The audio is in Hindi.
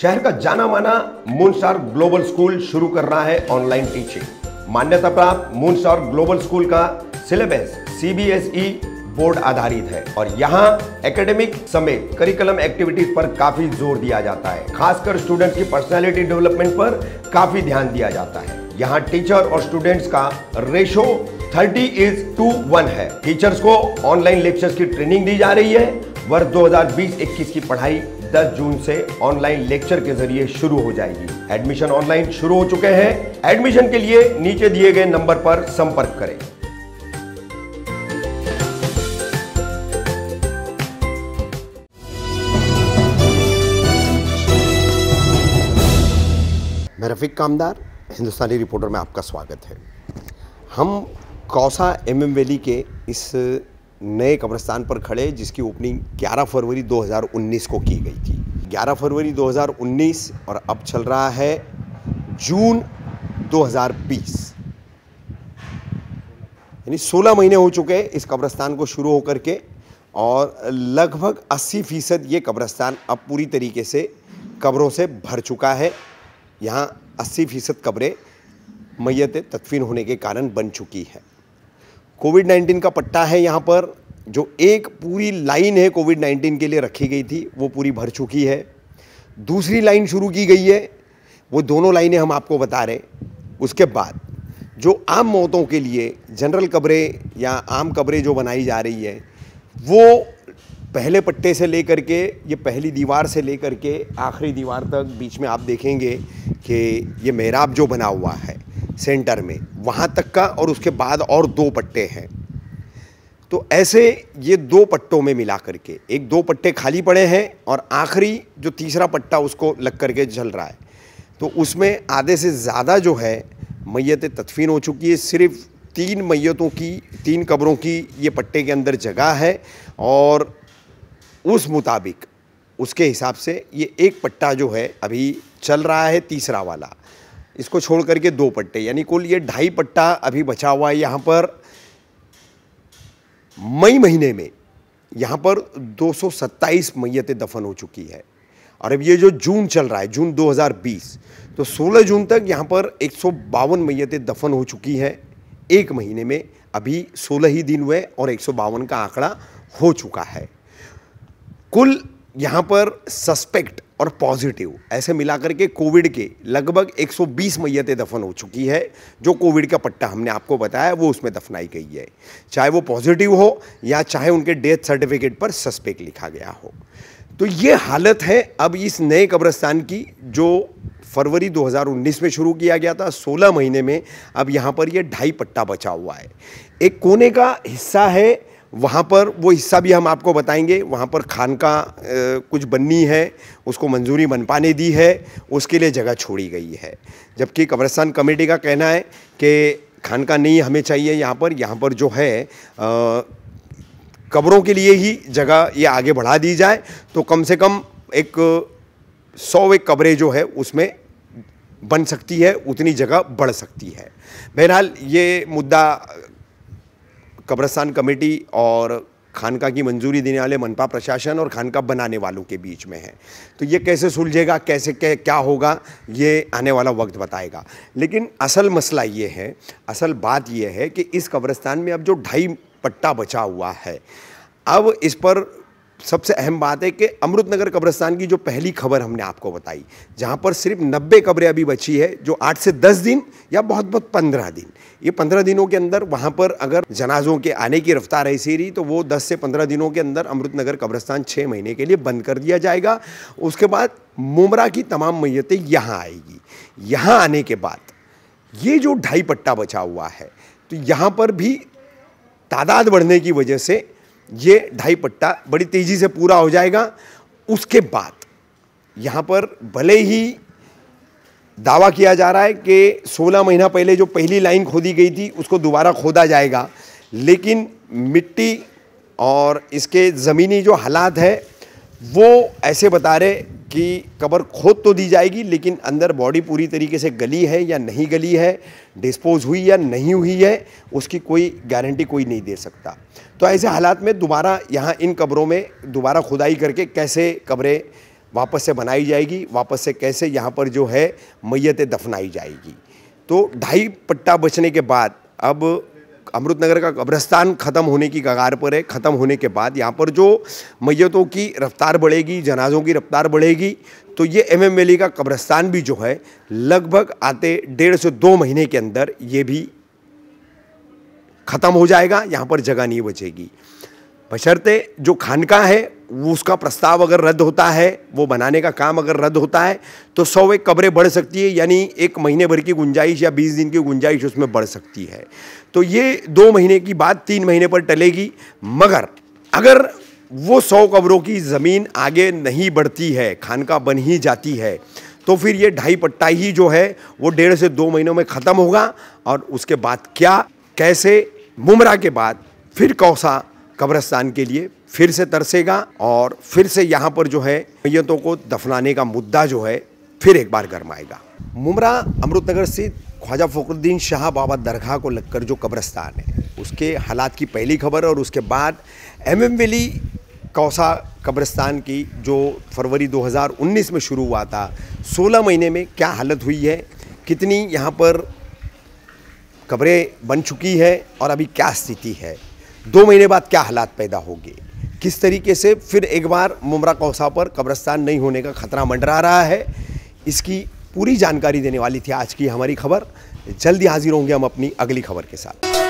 शहर का जाना माना मूनस्टार ग्लोबल स्कूल शुरू कर रहा है ऑनलाइन टीचिंग। मान्यता प्राप्त मूनस्टार ग्लोबल स्कूल का सिलेबस CBSE बोर्ड आधारित है और यहाँ एकेडमिक समेत करिकुलम एक्टिविटीज पर काफी जोर दिया जाता है। खासकर स्टूडेंट की पर्सनालिटी डेवलपमेंट पर काफी ध्यान दिया जाता है। यहाँ टीचर और स्टूडेंट्स का रेशो 30:1 है। टीचर्स को ऑनलाइन लेक्चर्स की ट्रेनिंग दी जा रही है। वर्ष 2020-21 की पढ़ाई 10 जून से ऑनलाइन लेक्चर के जरिए शुरू हो जाएगी। एडमिशन ऑनलाइन शुरू हो चुके हैं। एडमिशन के लिए नीचे दिए गए नंबर पर संपर्क करें। मैं रफीक कामदार, हिंदुस्तानी रिपोर्टर में आपका स्वागत है। हम कौसा MM वैली के इस नए कब्रिस्तान पर खड़े जिसकी ओपनिंग 11 फरवरी 2019 को की गई थी। 11 फरवरी 2019 और अब चल रहा है जून 2020, यानी 16 महीने हो चुके हैं इस कब्रिस्तान को शुरू होकर के और लगभग 80% ये कब्रिस्तान अब पूरी तरीके से कब्रों से भर चुका है। यहाँ 80% कब्रें मैयत तदफीन होने के कारण बन चुकी है। कोविड-19 का पट्टा है यहाँ पर, जो एक पूरी लाइन है कोविड-19 के लिए रखी गई थी वो पूरी भर चुकी है। दूसरी लाइन शुरू की गई है, वो दोनों लाइनें हम आपको बता रहे। उसके बाद जो आम मौतों के लिए जनरल कब्रें या आम कब्रें जो बनाई जा रही है वो पहले पट्टे से लेकर के, ये पहली दीवार से लेकर के आखिरी दीवार तक, बीच में आप देखेंगे कि ये मेहराब जो बना हुआ है सेंटर में, वहाँ तक का, और उसके बाद और 2 पट्टे हैं। तो ऐसे ये 2 पट्टों में मिला करके 2 पट्टे खाली पड़े हैं और आखिरी जो तीसरा पट्टा उसको लग करके चल रहा है। तो उसमें आधे से ज़्यादा जो है मैयत तदफीन हो चुकी है। सिर्फ 3 मैयतों की, 3 कब्रों की ये पट्टे के अंदर जगह है और उस मुताबिक, उसके हिसाब से ये एक पट्टा जो है अभी चल रहा है, तीसरा वाला। इसको छोड़ करके 2 पट्टे, यानी कुल ये 2.5 पट्टा अभी बचा हुआ है। यहाँ पर मई महीने में यहाँ पर 227 मैयतें दफन हो चुकी है और अब ये जो जून चल रहा है, जून 2020, तो 16 जून तक यहाँ पर 152 मैयतें दफन हो चुकी हैं। एक महीने में अभी 16 ही दिन हुए और 152 का आंकड़ा हो चुका है। कुल यहाँ पर सस्पेक्ट और पॉजिटिव ऐसे मिलाकर के कोविड के लगभग 120 मैयतें दफन हो चुकी है। जो कोविड का पट्टा हमने आपको बताया वो उसमें दफनाई गई है, चाहे वो पॉजिटिव हो या चाहे उनके डेथ सर्टिफिकेट पर सस्पेक्ट लिखा गया हो। तो ये हालत है अब इस नए कब्रिस्तान की, जो फरवरी 2019 में शुरू किया गया था। 16 महीने में अब यहाँ पर ये 2.5 पट्टा बचा हुआ है। एक कोने का हिस्सा है, वहाँ पर वो हिस्सा भी हम आपको बताएंगे। वहाँ पर खानका कुछ बननी है, उसको मंजूरी मनपा ने दी है, उसके लिए जगह छोड़ी गई है। जबकि कब्रिस्तान कमेटी का कहना है कि खानका नहीं हमें चाहिए, यहाँ पर जो है कब्रों के लिए ही जगह ये आगे बढ़ा दी जाए, तो कम से कम 100 कब्रें जो है उसमें बन सकती है, उतनी जगह बढ़ सकती है। बहरहाल ये मुद्दा कब्रिस्तान कमेटी और खानका की मंजूरी देने वाले मनपा प्रशासन और खानका बनाने वालों के बीच में है। तो ये कैसे सुलझेगा, कैसे क्या होगा, ये आने वाला वक्त बताएगा। लेकिन असल मसला ये है, असल बात ये है कि इस कब्रिस्तान में अब जो 2.5 पट्टा बचा हुआ है, अब इस पर सबसे अहम बात है कि अमृतनगर कब्रिस्तान की जो पहली खबर हमने आपको बताई, जहाँ पर सिर्फ 90 कब्रें अभी बची है, जो 8 से 10 दिन या बहुत 15 दिन, ये 15 दिनों के अंदर वहाँ पर अगर जनाजों के आने की रफ्तार ऐसी रही तो वो 10 से 15 दिनों के अंदर अमृतनगर कब्रिस्तान 6 महीने के लिए बंद कर दिया जाएगा। उसके बाद मुमरा की तमाम मैयतें यहाँ आएगी। यहाँ आने के बाद ये जो 2.5 पट्टा बचा हुआ है, तो यहाँ पर भी तादाद बढ़ने की वजह से ये 2.5 पट्टा बड़ी तेज़ी से पूरा हो जाएगा। उसके बाद यहाँ पर भले ही दावा किया जा रहा है कि 16 महीना पहले जो पहली लाइन खोदी गई थी उसको दोबारा खोदा जाएगा, लेकिन मिट्टी और इसके ज़मीनी जो हालात है वो ऐसे बता रहे कि कब्र खोद तो दी जाएगी, लेकिन अंदर बॉडी पूरी तरीके से गली है या नहीं गली है, डिस्पोज हुई या नहीं हुई है, उसकी कोई गारंटी कोई नहीं दे सकता। तो ऐसे हालात में दोबारा यहाँ इन कब्रों में दोबारा खुदाई करके कैसे कब्रें वापस से बनाई जाएगी, वापस से कैसे यहाँ पर जो है मैयतें दफनाई जाएगी। तो 2.5 पट्टा बचने के बाद अब अमृतनगर का कब्रिस्तान ख़त्म होने की कगार पर है। ख़त्म होने के बाद यहाँ पर जो मैयतों की रफ्तार बढ़ेगी, जनाज़ों की रफ्तार बढ़ेगी, तो ये MM वैली का कब्रिस्तान भी जो है लगभग आते 1.5 से 2 महीने के अंदर ये भी ख़त्म हो जाएगा, यहाँ पर जगह नहीं बचेगी। बशर्ते जो खानका है उसका प्रस्ताव अगर रद्द होता है, वो बनाने का काम अगर रद्द होता है, तो 101 कब्रें बढ़ सकती है, यानी 1 महीने भर की गुंजाइश या 20 दिन की गुंजाइश उसमें बढ़ सकती है। तो ये 2 महीने की बात 3 महीने पर टलेगी। मगर अगर वो 100 कब्रों की ज़मीन आगे नहीं बढ़ती है, खानका बन ही जाती है, तो फिर ये 2.5 पट्टा ही जो है वो 1.5 से 2 महीनों में ख़त्म होगा। और उसके बाद क्या, कैसे मुमरा के बाद फिर कौसा कब्रिस्तान के लिए फिर से तरसेगा और फिर से यहाँ पर जो है मैयतों को दफनाने का मुद्दा जो है फिर एक बार गरमाएगा। मुमरा अमृतनगर स्थित ख्वाजा फखरुद्दीन शाह बाबा दरगाह को लगकर जो कब्रिस्तान है उसके हालात की पहली खबर, और उसके बाद MM वैली कौसा कब्रिस्तान की जो फरवरी 2019 में शुरू हुआ था, 16 महीने में क्या हालत हुई है, कितनी यहाँ पर कब्रें बन चुकी है और अभी क्या स्थिति है, 2 महीने बाद क्या हालात पैदा होंगे, किस तरीके से फिर एक बार मुमरा कौसा पर कब्रिस्तान नहीं होने का खतरा मंडरा रहा है, इसकी पूरी जानकारी देने वाली थी आज की हमारी खबर। जल्दी हाजिर होंगे हम अपनी अगली खबर के साथ।